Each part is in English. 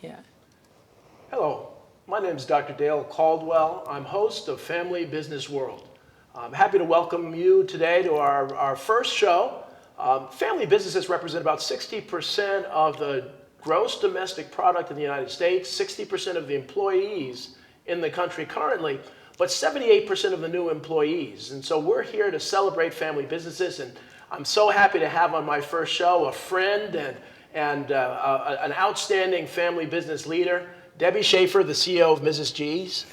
Yeah. Hello, my name is Dr. Dale Caldwell. I'm host of Family Business World. I'm happy to welcome you today to our first show. Family businesses represent about 60% of the gross domestic product in the United States, 60% of the employees in the country currently, but 78% of the new employees. And so we're here to celebrate family businesses, and I'm so happy to have on my first show a friend and an outstanding family business leader, Debbie Schaeffer, the CEO of Mrs. G's.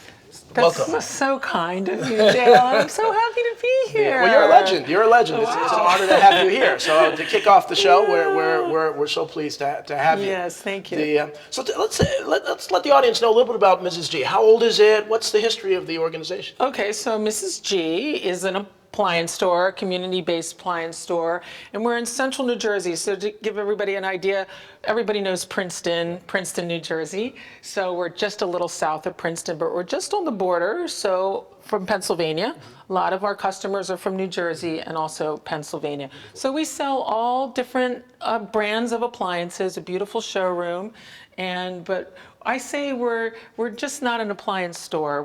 Welcome. That's so kind of you, Dale. I'm so happy to be here. Well, you're a legend. You're a legend. Wow. It's an honor to have you here. So to kick off the show, we're so pleased to have you. Yes, thank you. Let's let the audience know a little bit about Mrs. G. How old is it? What's the history of the organization? Okay, so Mrs. G is an appliance store, community-based appliance store, and we're in central New Jersey. So to give everybody an idea, everybody knows Princeton, New Jersey. So we're just a little south of Princeton, but we're just on the border. So from Pennsylvania, a lot of our customers are from New Jersey and also Pennsylvania. So we sell all different brands of appliances, a beautiful showroom, but I say we're just not an appliance store.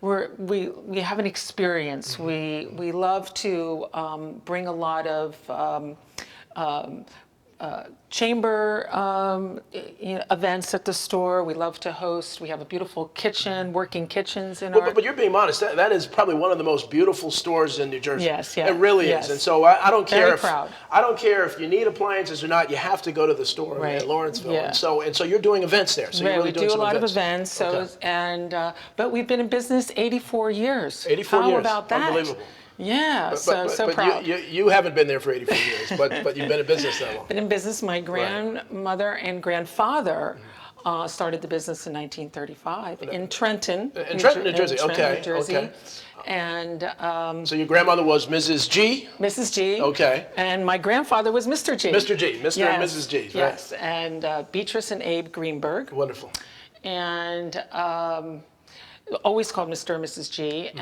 We have an experience. We love to bring a lot of chamber events at the store. We love to host. We have a beautiful kitchen, working kitchens in our. But you're being modest. That is probably one of the most beautiful stores in New Jersey. Yes, yeah. It really is. And so I don't care Very if proud. I don't care if you need appliances or not. You have to go to the store Right. in Lawrenceville. Yeah. And so you're doing events there. So Right, you're really we doing do a some lot events. of events. So Okay. but we've been in business 84 years. 84 How years. about that? Unbelievable. Yeah, so But proud. you haven't been there for 84 years, but you've been in business that long. Been in business. My grandmother and grandfather started the business in 1935 in Trenton. In Trenton, New Jersey. Trenton, Okay. New Jersey. Okay. And So your grandmother was Mrs. G. Mrs. G. Okay. And my grandfather was Mr. G. Mr. G. Mr. Yes, and Mrs. G. Right. Yes. And Beatrice and Abe Greenberg. Wonderful. And always called Mr. and Mrs. G.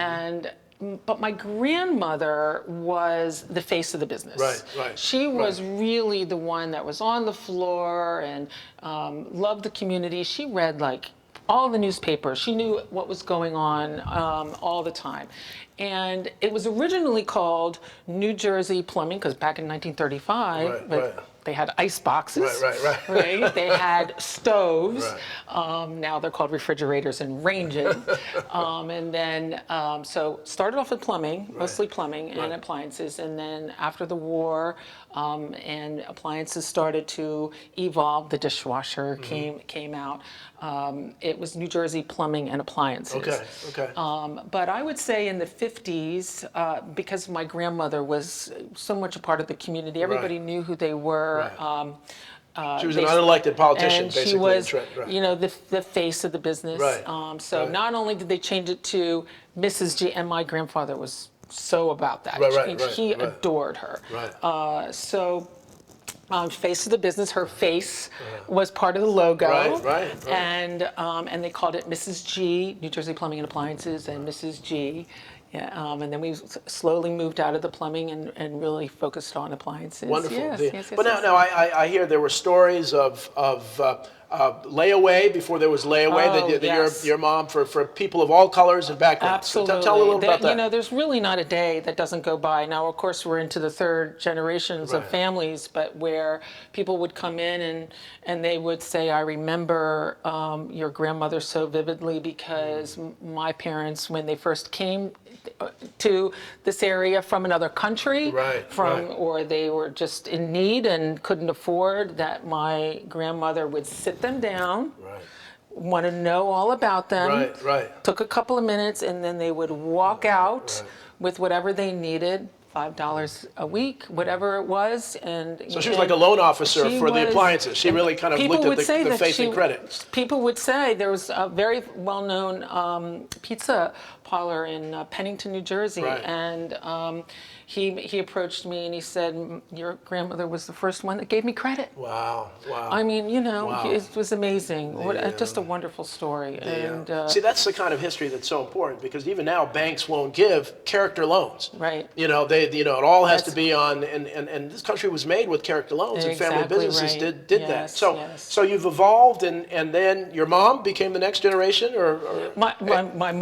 But my grandmother was the face of the business. Right. She was really the one that was on the floor and loved the community. She read like all the newspapers. She knew what was going on all the time. And it was originally called New Jersey Plumbing, because back in 1935, they had ice boxes. Right. They had stoves. Right. Now they're called refrigerators and ranges. And then, so started off with plumbing, mostly plumbing and appliances. And then after the war, and appliances started to evolve, the dishwasher came out. It was New Jersey Plumbing and Appliances. Okay. But I would say in the 50s, because my grandmother was so much a part of the community, everybody knew who they were. She was an unelected politician, and basically. she was, in Trenton. you know, the face of the business. So not only did they change it to Mrs. G, and my grandfather was so about that. He adored her. Face of the business, her face was part of the logo. Right. And they called it Mrs. G, New Jersey Plumbing and Appliances, and Mrs. G. Yeah, and then we slowly moved out of the plumbing and really focused on appliances. Wonderful. Yes. But now I hear there were stories of layaway before there was layaway. Your mom for people of all colors and backgrounds. Absolutely. So tell a little about that. You know, there's really not a day that doesn't go by. Now, of course, we're into the third generations of families, but where people would come in and they would say, "I remember your grandmother so vividly because my parents, when they first came to this area from another country, or they were just in need and couldn't afford, that my grandmother would sit them down, want to know all about them, took a couple of minutes, and then they would walk out with whatever they needed, $5 a week, whatever it was." And so she was like a loan officer for the appliances. She really kind of looked at the faith and credit. People would say there was a very well-known pizza parlor in Pennington, New Jersey, Right. and he approached me and he said, "Your grandmother was the first one that gave me credit." Wow. Wow. I mean, Wow. it was amazing. Just a The, wonderful story. See, that's the kind of history that's so important, because even now banks won't give character loans. Right. It all has to be on, and this country was made with character loans, and family Exactly businesses right. did that. Yes, So, yes. so you've evolved, and then your mom became the next generation, or My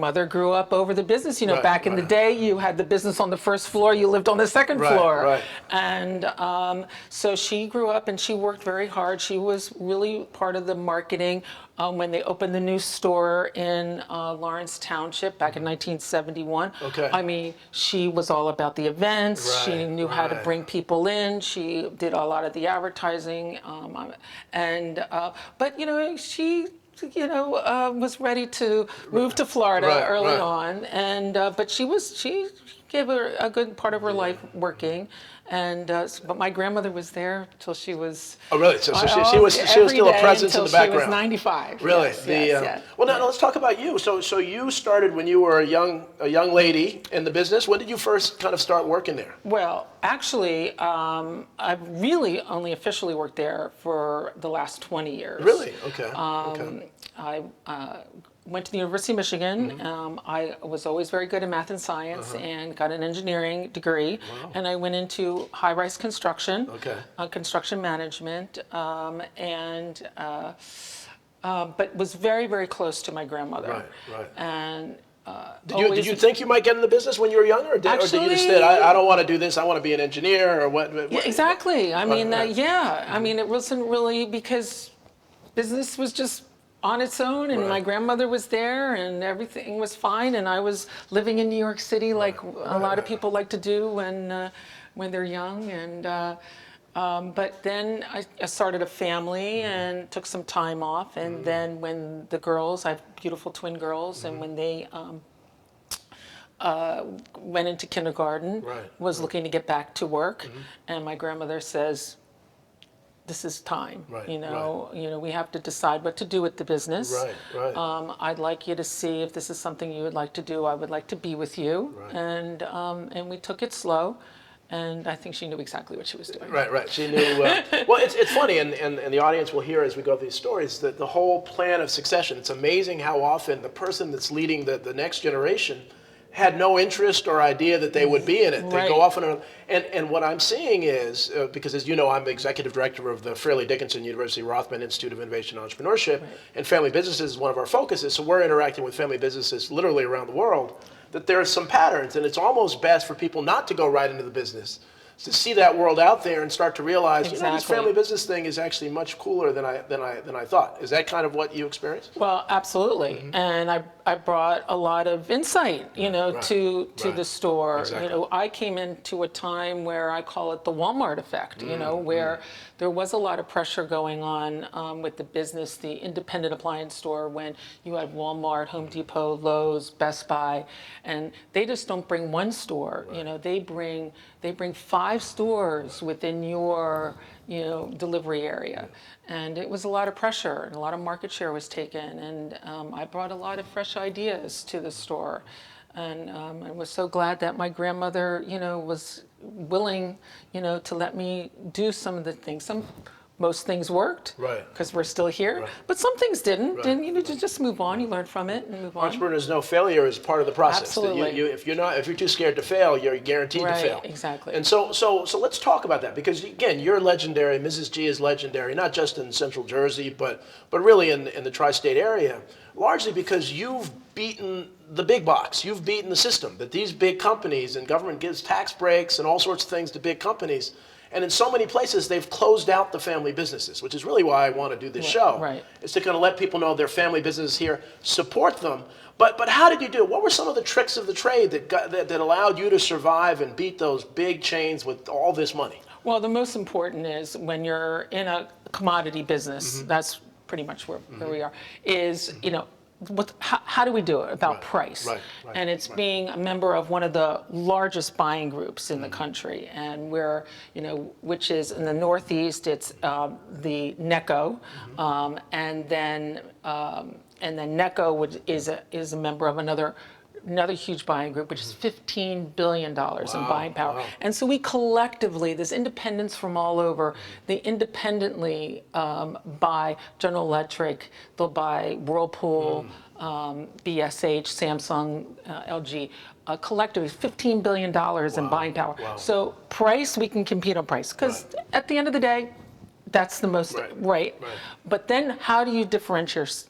mother grew up over the business. Right, Back in the day, you had the business on the first floor, you lived on the second floor. Right. And so she grew up and she worked very hard. She was really part of the marketing when they opened the new store in Lawrence Township back in 1971. Okay. I mean, she was all about the events. She knew how to bring people in. She did a lot of the advertising. But she was ready to move to Florida early on, and but she gave her a good part of her life working, and but my grandmother was there till she was. Oh, really? So she was still a presence in the background. She was 95. Really? Yes. Well, now let's talk about you. So you started when you were a young lady in the business. When did you first kind of start working there? Well, actually, I've really only officially worked there for the last 20 years. Really? Okay. I went to the University of Michigan. I was always very good in math and science and got an engineering degree. Wow. And I went into high-rise construction, Okay. Construction management, but was very, very close to my grandmother. Right. And Did you think you might get in the business when you were younger, or did you just say, I don't want to do this, I want to be an engineer, or what? Yeah, exactly. I mean, Right. I mean, it wasn't really because business was just on its own, and my grandmother was there, and everything was fine, and I was living in New York City like a lot of people like to do when they're young, and but then I started a family and took some time off, and then when the girls, I have beautiful twin girls, and when they went into kindergarten, was looking to get back to work, and my grandmother says, "This is time. We have to decide what to do with the business. Right. I'd like you to see if this is something you would like to do. I would like to be with you." Right. And we took it slow, and I think she knew exactly what she was doing. Right. She knew. Well, it's funny, and the audience will hear as we go through these stories that the whole plan of succession. It's amazing how often the person that's leading the next generation had no interest or idea that they would be in it. They go off and what I'm seeing is, because as you know, I'm executive director of the Fairleigh Dickinson University Rothman Institute of Innovation and Entrepreneurship, and family businesses is one of our focuses, so we're interacting with family businesses literally around the world, that there are some patterns, and it's almost best for people not to go right into the business, to see that world out there and start to realize, this family business thing is actually much cooler than I thought. Is that kind of what you experienced? Well, absolutely. And I brought a lot of insight, to the store. Exactly. I came into a time where I call it the Walmart effect, where there was a lot of pressure going on with the business, the independent appliance store, when you had Walmart, Home Depot, Lowe's, Best Buy, and they just don't bring one store. They bring 5 stores within your delivery area, and it was a lot of pressure, and a lot of market share was taken, and I brought a lot of fresh ideas to the store, and I was so glad that my grandmother was willing to let me do some of the things. Most things worked, because we're still here, but some things didn't, and you just move on. You learn from it and move on. Entrepreneurs know failure is part of the process. Absolutely. If you're too scared to fail, you're guaranteed to fail. Exactly. And so let's talk about that, because again, you're legendary. Mrs. G is legendary, not just in Central Jersey, but really in the tri-state area, largely because you've beaten the big box. You've beaten the system that these big companies, and government gives tax breaks and all sorts of things to big companies. And in so many places, they've closed out the family businesses, which is really why I want to do this show. Is to kind of let people know their family businesses here, support them. But how did you do it? What were some of the tricks of the trade that allowed you to survive and beat those big chains with all this money? Well, the most important is when you're in a commodity business, that's pretty much where we are, is, how do we do it about price? And it's being a member of one of the largest buying groups in the country, and we're, which is in the Northeast, it's the NECO, and then NECO is a member of another another huge buying group, which is $15 billion in buying power. Wow. And so we collectively, there's independents from all over, they independently buy General Electric, they'll buy Whirlpool, BSH, Samsung, LG. Collectively, $15 billion in buying power. Wow. So price, we can compete on price, because at the end of the day, that's the most, right. But then how do you differentiate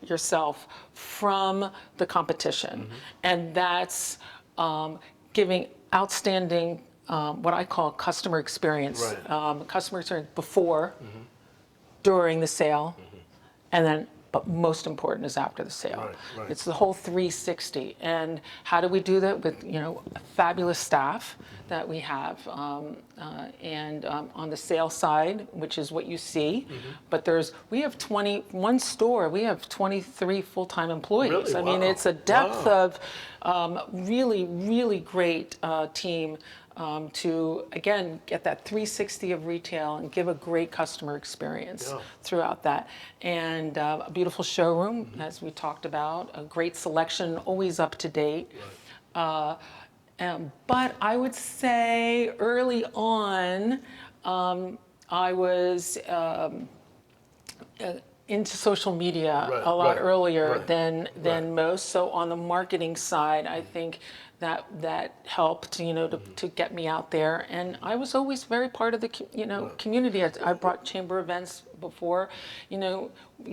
yourself from the competition? And that's giving outstanding, what I call customer experience. Customer experience before, during the sale, and then, but most important is after the sale. It's the whole 360. And how do we do that? With, a fabulous staff that we have, and on the sales side, which is what you see, but we have 21 store, we have 23 full-time employees. Really? I mean, it's a depth of really, really great team to, again, get that 360 of retail and give a great customer experience throughout that. And a beautiful showroom, as we talked about, a great selection, always up to date. But I would say early on, I was into social media a lot earlier than most. So on the marketing side, I think that helped, to get me out there. And I was always very part of the, community. I brought chamber events before. You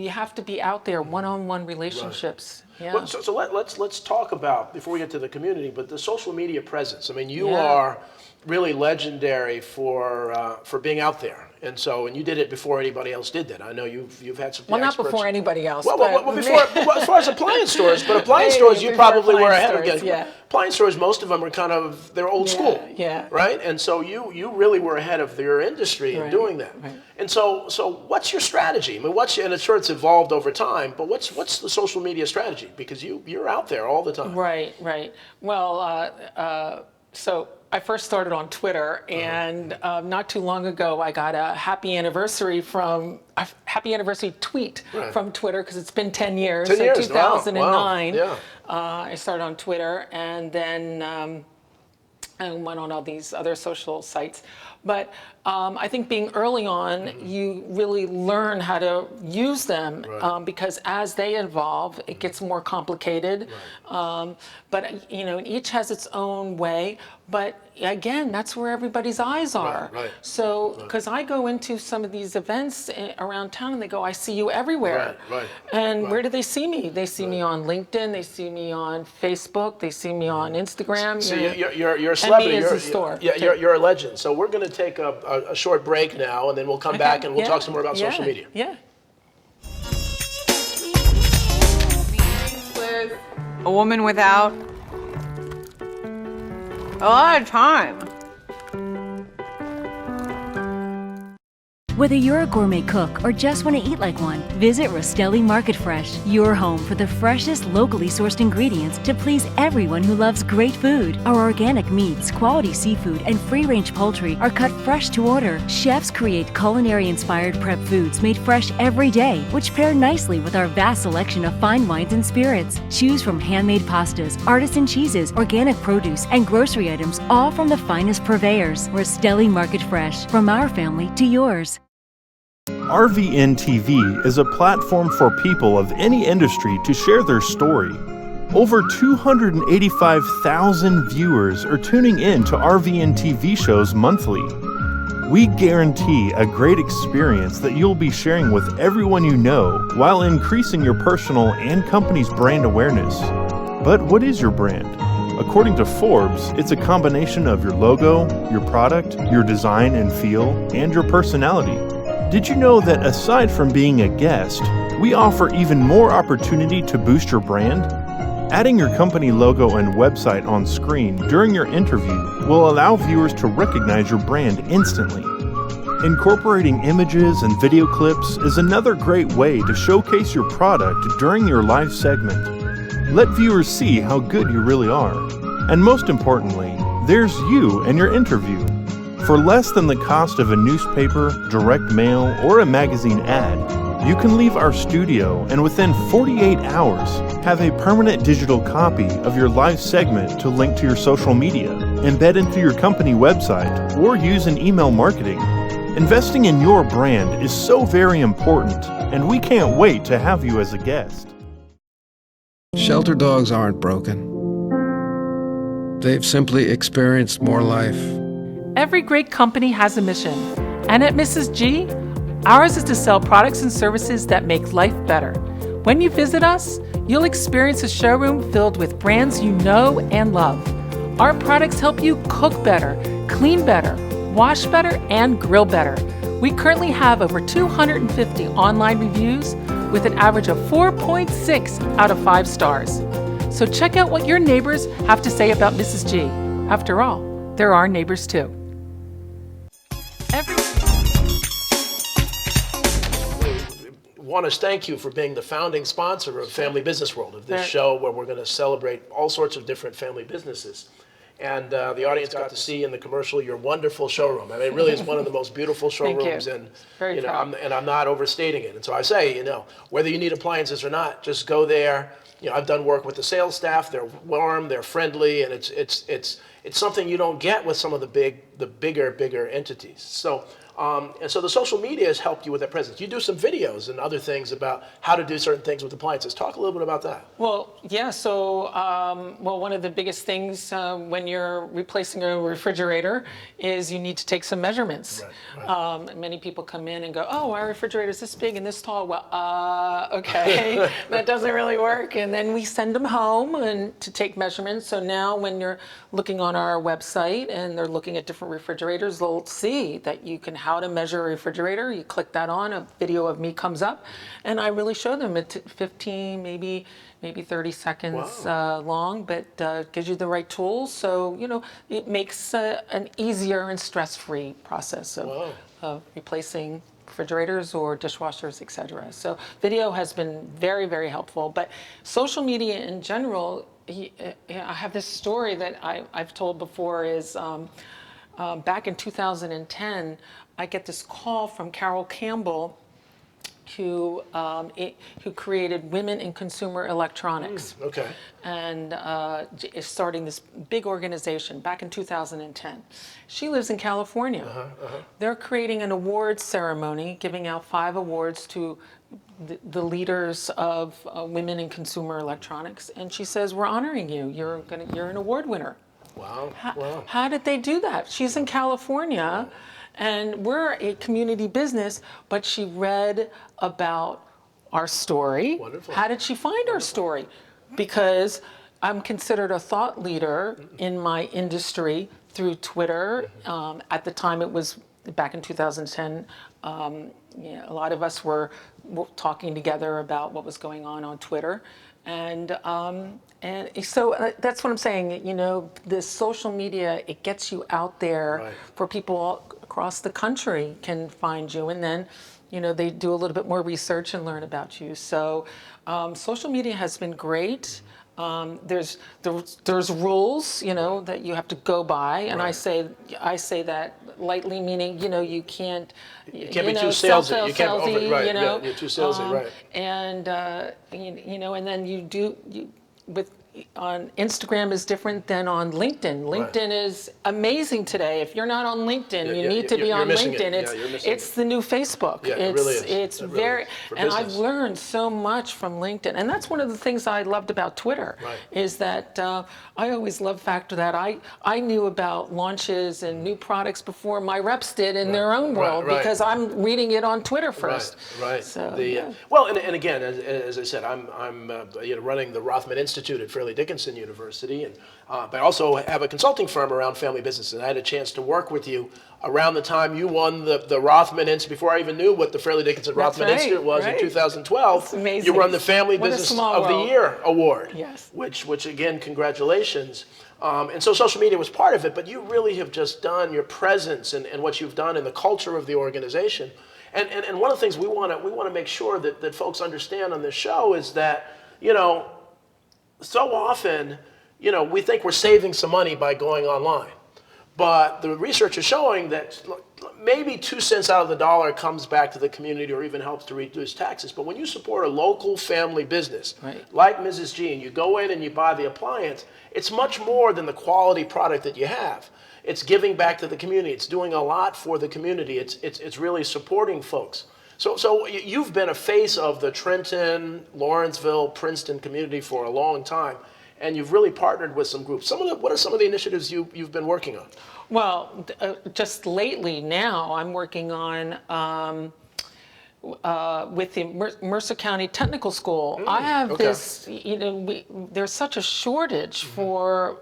have to be out there, one-on-one relationships. Well, so let's talk about, before we get to the community, but the social media presence. I mean, you are really legendary for being out there. And you did it before anybody else did that. I know you've had some. Well, not before anybody else. Well, before, as far as appliance stores, but appliance stores, you probably were ahead of it. Appliance stores, most of them are they're old school, right? And so you really were ahead of your industry in doing that. And so what's your strategy? I mean, and it's evolved over time, but what's the social media strategy? Because you're out there all the time. Right. Well, so I first started on Twitter, and not too long ago, I got a happy anniversary tweet from Twitter, because it's been 10 years. 10 years, 2009, wow. I started on Twitter, and then I went on all these other social sites. But I think being early on, you really learn how to use them, because as they evolve, it gets more complicated. But each has its own way. But again, that's where everybody's eyes are. So, because I go into some of these events around town, and they go, "I see you everywhere." And where do they see me? They see me on LinkedIn. They see me on Facebook. They see me on Instagram. So you're a celebrity. And me as a store. You're a legend. So we're going to take a short break now, and then we'll come back and we'll talk some more about social media. With a woman without a lot of time. Whether you're a gourmet cook or just want to eat like one, visit Rostelli Market Fresh, your home for the freshest, locally sourced ingredients to please everyone who loves great food. Our organic meats, quality seafood, and free-range poultry are cut fresh to order. Chefs create culinary-inspired prep foods made fresh every day, which pair nicely with our vast selection of fine wines and spirits. Choose from handmade pastas, artisan cheeses, organic produce, and grocery items, all from the finest purveyors. Rostelli Market Fresh, from our family to yours. RVN TV is a platform for people of any industry to share their story. Over 285,000 viewers are tuning in to RVN TV shows monthly. We guarantee a great experience that you'll be sharing with everyone you know while increasing your personal and company's brand awareness. But what is your brand? According to Forbes, it's a combination of your logo, your product, your design and feel, and your personality. Did you know that aside from being a guest, we offer even more opportunity to boost your brand? Adding your company logo and website on screen during your interview will allow viewers to recognize your brand instantly. Incorporating images and video clips is another great way to showcase your product during your live segment. Let viewers see how good you really are. And most importantly, there's you and your interview. For less than the cost of a newspaper, direct mail, or a magazine ad, You can leave our studio and within 48 hours have a permanent digital copy of your live segment to link to your social media, embed into your company website, or use in email marketing. Investing in your brand is so very important, and we can't wait to have you as a guest. Shelter dogs aren't broken. They've simply experienced more life. Every great company has a mission, and at Mrs. G, ours is to sell products and services that make life better. When you visit us, you'll experience a showroom filled with brands you know and love. Our products help you cook better, clean better, wash better, and grill better. We currently have over 250 online reviews with an average of 4.6 out of 5 stars. So check out what your neighbors have to say about Mrs. G. After all, they're our neighbors too. Want to thank you for being the founding sponsor of Family Business World, of this show where we're going to celebrate all sorts of different family businesses. And the audience got to see in the commercial your wonderful showroom. I mean, it really is one of the most beautiful showrooms, and I'm not overstating it. And so I say, whether you need appliances or not, just go there. I've done work with the sales staff. They're warm, they're friendly, and it's something you don't get with some of the bigger entities. So. And so the social media has helped you with that presence. You do some videos and other things about how to do certain things with appliances. Talk a little bit about that. Well, yeah, so one of the biggest things when you're replacing a refrigerator is you need to take some measurements. Right. Many people come in and go, oh, our refrigerator is this big and this tall. Well, okay, that doesn't really work. And then we send them home and to take measurements. So now when you're looking on our website and they're looking at different refrigerators, they'll see that you can how to measure a refrigerator. You click that on, a video of me comes up, and I really show them at 15, maybe 30 seconds long, but gives you the right tools. So, it makes an easier and stress-free process of replacing refrigerators or dishwashers, etc. So video has been very, very helpful. But social media in general, I have this story that I've told before is back in 2010, I get this call from Carol Campbell, who created Women in Consumer Electronics. Okay. And is starting this big organization back in 2010. She lives in California. They're creating an awards ceremony, giving out 5 awards to the leaders of women in consumer electronics. And she says, "We're honoring you. You're an award winner." Wow. How did they do that? She's in California. And we're a community business, but she read about our story. Wonderful. How did she find our story? Because I'm considered a thought leader in my industry through Twitter. At the time, it was back in 2010. A lot of us were talking together about what was going on Twitter. And so that's what I'm saying. The social media, it gets you out there for people across the country can find you, and then they do a little bit more research and learn about you. So social media has been great. There's rules that you have to go by, and I say that lightly, meaning you can't be too salesy. You can't you're too salesy, right? And and then you on Instagram is different than on LinkedIn. LinkedIn is amazing today. If you're not on LinkedIn, you need to be on LinkedIn. It's the new Facebook. Yeah, it really is. It's very, and I've learned so much from LinkedIn. And that's one of the things I loved about Twitter, is that I always loved the fact that I knew about launches and new products before my reps did in their own world, because I'm reading it on Twitter first. Right. So, well, and again, as I said, I'm running the Rothman Institute at Fairleigh Dickinson University, and but I also have a consulting firm around family business, and I had a chance to work with you around the time you won the Rothman Institute. Before I even knew what the Fairleigh Dickinson Rothman Institute was in 2012, That's amazing. You won the Family Business of the Year award. Yes. Which again, congratulations. And so social media was part of it, but you really have just done your presence and what you've done in the culture of the organization. And one of the things we want to make sure that folks understand on this show is that so often, we think we're saving some money by going online. But the research is showing that maybe 2 cents out of the dollar comes back to the community or even helps to reduce taxes. But when you support a local family business like Mrs. G, and you go in and you buy the appliance, it's much more than the quality product that you have. It's giving back to the community. It's doing a lot for the community. It's really supporting folks. So you've been a face of the Trenton, Lawrenceville, Princeton community for a long time, and you've really partnered with some groups. What are some of the initiatives you've been working on? Well, just lately now, I'm working on with the Mercer County Technical School. I have this, there's such a shortage for,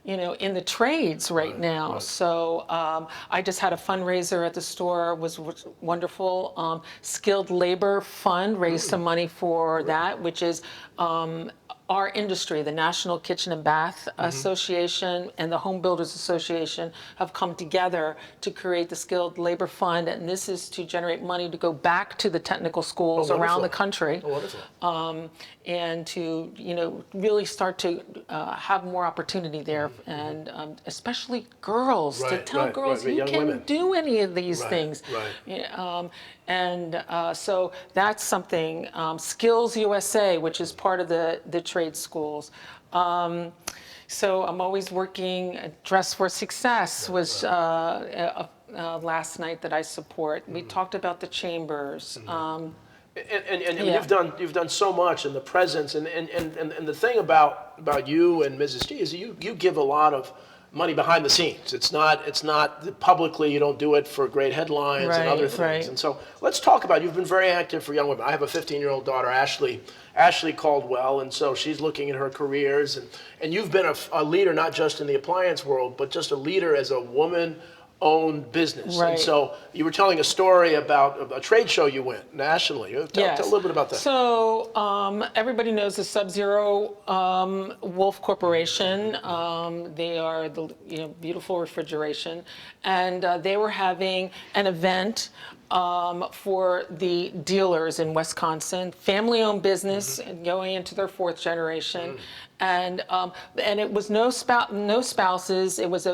in the trades right now. So I just had a fundraiser at the store, was wonderful. Skilled Labor Fund raised some money for that, which is our industry, the National Kitchen and Bath Association and the Home Builders Association have come together to create the Skilled Labor Fund, and this is to generate money to go back to the technical schools around the country, and to really start to have more opportunity there, and especially girls, to tell girls you can do any of these things. So that's something. Skills USA, which is part of the trade schools. So I'm always working. Dress for Success was last night that I support. We talked about the chambers. And you've done so much in the presence, and the thing about you and Mrs. G is you give a lot of money behind the scenes. It's not publicly, you don't do it for great headlines and other things. And so let's talk about, you've been very active for young women. I have a 15-year-old daughter, Ashley Caldwell, and so she's looking at her careers, and you've been a leader not just in the appliance world, but just a leader as a woman-owned business. And so you were telling a story about a trade show you went nationally. Tell a little bit about that. So everybody knows the Sub-Zero Wolf Corporation. They are the beautiful refrigeration, and they were having an event for the dealers in Wisconsin, family-owned business, going into their 4th generation, and it was no spouses. It was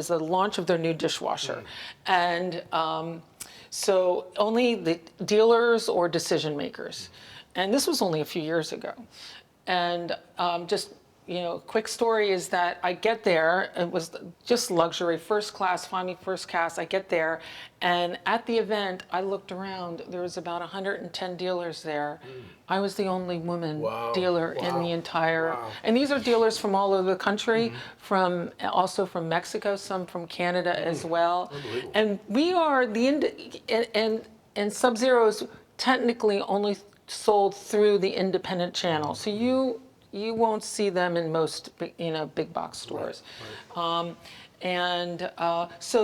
a launch of their new dishwasher, and so only the dealers or decision makers, and this was only a few years ago, and quick story is that I get there, it was just luxury, first class, find me first class. I get there, and at the event, I looked around, there was about 110 dealers there. I was the only woman dealer in the entire, and these are dealers from all over the country, also from Mexico, some from Canada as well. And we are and Sub-Zero is technically only sold through the independent channel. So you won't see them in most big box stores. So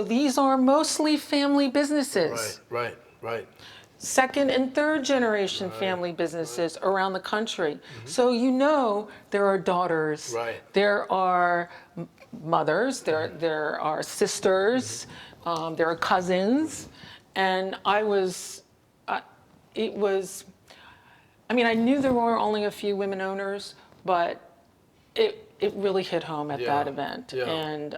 these are mostly family businesses. Right. 2nd and 3rd generation family businesses around the country. So there are daughters, there are mothers, there are sisters, there are cousins, and I knew there were only a few women owners, but it really hit home at that event. And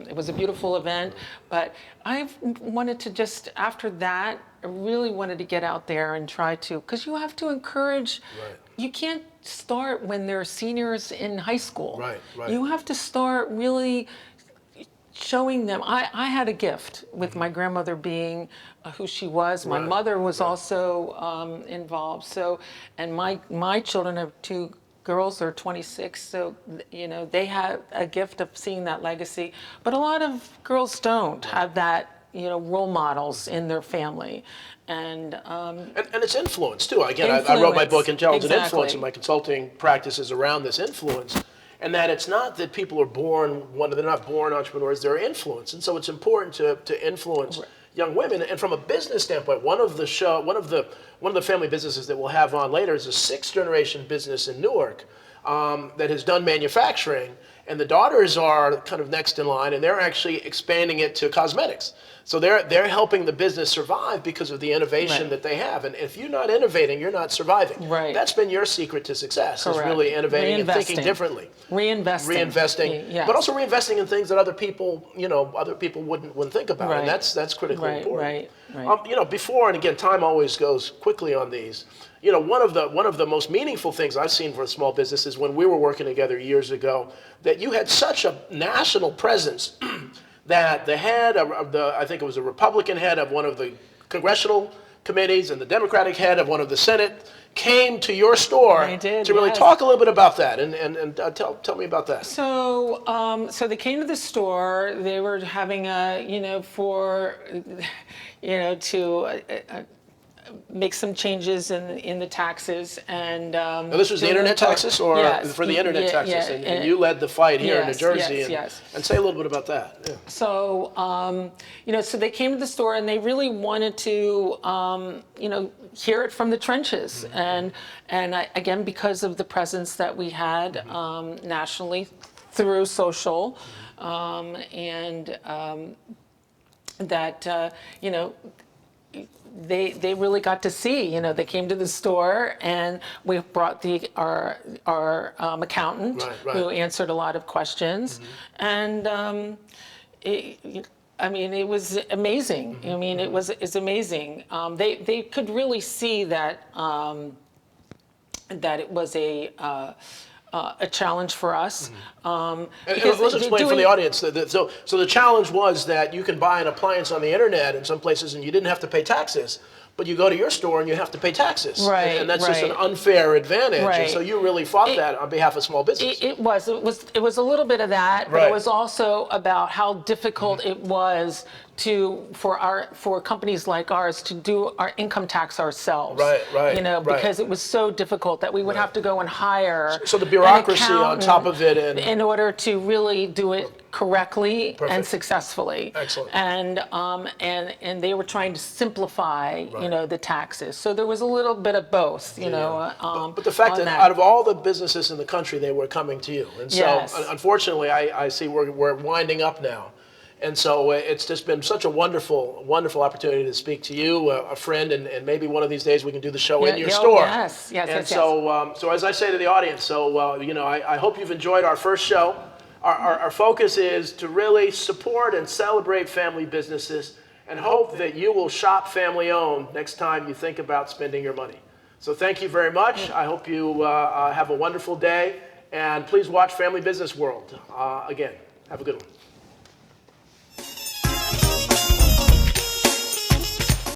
it was a beautiful event, but I wanted to just, after that, I really wanted to get out there and try to, because you have to encourage, you can't start when they're seniors in high school. You have to start really showing them. I had a gift with my grandmother being who she was. My mother was also involved. So, and my children have 2 girls, they're 26, so they have a gift of seeing that legacy. But a lot of girls don't have that, role models in their family, and it's influence too. Again, I wrote my book, Intelligent Influence, and my consulting practices around this influence, and that it's not that people are born they're not born entrepreneurs, they're influenced, and so it's important to influence young women. And from a business standpoint, one of the family businesses that we'll have on later is a 6th generation business in Newark that has done manufacturing, and the daughters are kind of next in line, and they're actually expanding it to cosmetics. So they're helping the business survive because of the innovation that they have. And if you're not innovating, you're not surviving. Right. That's been your secret to success, is Correct. really innovating and thinking Reinvesting. differently. Reinvesting. Yes. But also reinvesting in things that other people wouldn't think about. Right. And that's critically Right, important. right. Before, and again, time always goes quickly on these. One of the most meaningful things I've seen for a small business is when we were working together years ago, that you had such a national presence that the head of I think it was a Republican head of one of the congressional committees and the Democratic head of one of the Senate came to your store to really talk a little bit about that, and tell me about that. So, so they came to the store. They were having to make some changes in the taxes, and Now, this was the internet taxes, or for the internet taxes, and you led the fight here in New Jersey. And say a little bit about that. Yeah. So, so they came to the store and they really wanted to, hear it from the trenches, and again, because of the presence that we had nationally through social, they really got to see, they came to the store, and we brought our accountant who answered a lot of questions, and it was amazing. It's amazing. They could really see that it was a challenge for us. And let's explain for the audience. So the challenge was that you can buy an appliance on the internet in some places and you didn't have to pay taxes, but you go to your store and you have to pay taxes. Right. And that's just an unfair advantage. Right. And so you really fought that on behalf of small business. It was a little bit of that, but it was also about how difficult it was for companies like ours to do our income tax ourselves. Right. Because it was so difficult that we would have to go and hire so the bureaucracy on top of it, and in order to really do it correctly and successfully. Excellent. And they were trying to simplify, the taxes. So there was a little bit of both, but the fact that out of all the businesses in the country, they were coming to you. And so unfortunately, I see we're winding up now. And so it's just been such a wonderful, wonderful opportunity to speak to you, a friend, and maybe one of these days we can do the show in your store. Yes. So as I say to the audience, I hope you've enjoyed our first show. Our focus is to really support and celebrate family businesses, and hope that you will shop family-owned next time you think about spending your money. So thank you very much. I hope you have a wonderful day, and please watch Family Business World. Again, have a good one.